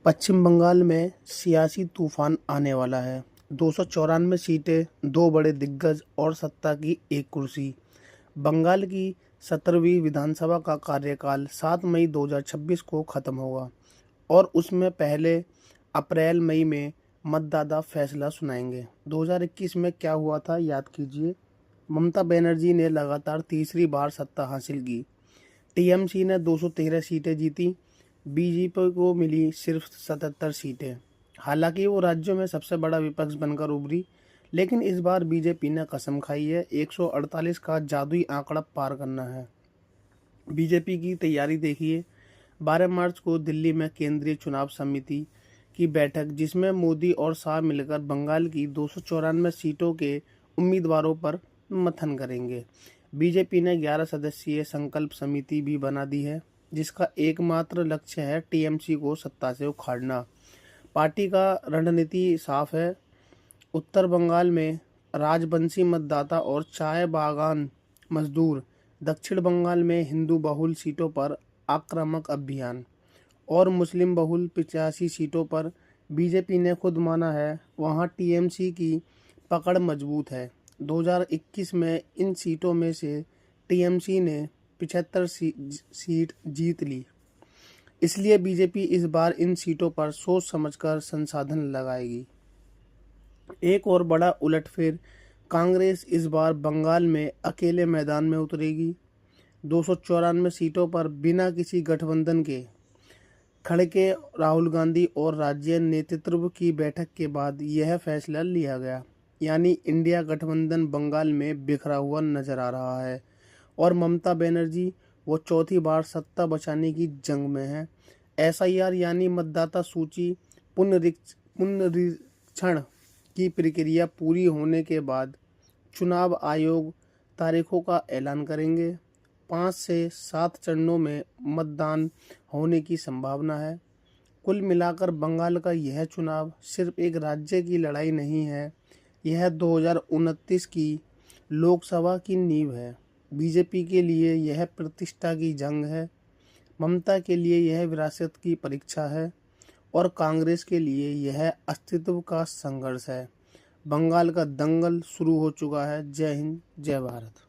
पश्चिम बंगाल में सियासी तूफान आने वाला है। 294 सीटें, दो बड़े दिग्गज और सत्ता की एक कुर्सी। बंगाल की 17वीं विधानसभा का कार्यकाल 7 मई 2026 को खत्म होगा और उसमें पहले अप्रैल मई में मतदाता फैसला सुनाएंगे। 2021 में क्या हुआ था याद कीजिए। ममता बनर्जी ने लगातार तीसरी बार सत्ता हासिल की। टीएमसी ने 213 सीटें जीती, बीजेपी को मिली सिर्फ 77 सीटें। हालांकि वो राज्यों में सबसे बड़ा विपक्ष बनकर उभरी, लेकिन इस बार बीजेपी ने कसम खाई है 148 का जादुई आंकड़ा पार करना है। बीजेपी की तैयारी देखिए। 12 मार्च को दिल्ली में केंद्रीय चुनाव समिति की बैठक, जिसमें मोदी और शाह मिलकर बंगाल की 294 सीटों के उम्मीदवारों पर मंथन करेंगे। बीजेपी ने 11 सदस्यीय संकल्प समिति भी बना दी है, जिसका एकमात्र लक्ष्य है टीएमसी को सत्ता से उखाड़ना। पार्टी का रणनीति साफ है। उत्तर बंगाल में राजवंशी मतदाता और चाय बागान मजदूर, दक्षिण बंगाल में हिंदू बहुल सीटों पर आक्रामक अभियान और मुस्लिम बहुल 85 सीटों पर बीजेपी ने खुद माना है वहां टीएमसी की पकड़ मजबूत है। 2021 में इन सीटों में से टीएमसी ने 75 सीट जीत ली। इसलिए बीजेपी इस बार इन सीटों पर सोच समझकर संसाधन लगाएगी। एक और बड़ा उलटफेर, कांग्रेस इस बार बंगाल में अकेले मैदान में उतरेगी। 294 सीटों पर बिना किसी गठबंधन के खड़के राहुल गांधी और राज्य नेतृत्व की बैठक के बाद यह फैसला लिया गया। यानी इंडिया गठबंधन बंगाल में बिखरा हुआ नजर आ रहा है और ममता बनर्जी वो चौथी बार सत्ता बचाने की जंग में है। एसआईआर यानी मतदाता सूची पुनरीक्षण की प्रक्रिया पूरी होने के बाद चुनाव आयोग तारीखों का ऐलान करेंगे। 5 से 7 चरणों में मतदान होने की संभावना है। कुल मिलाकर बंगाल का यह चुनाव सिर्फ एक राज्य की लड़ाई नहीं है, यह 2029 की लोकसभा की नींव है। बीजेपी के लिए यह प्रतिष्ठा की जंग है, ममता के लिए यह विरासत की परीक्षा है और कांग्रेस के लिए यह अस्तित्व का संघर्ष है। बंगाल का दंगल शुरू हो चुका है। जय हिंद, जय भारत।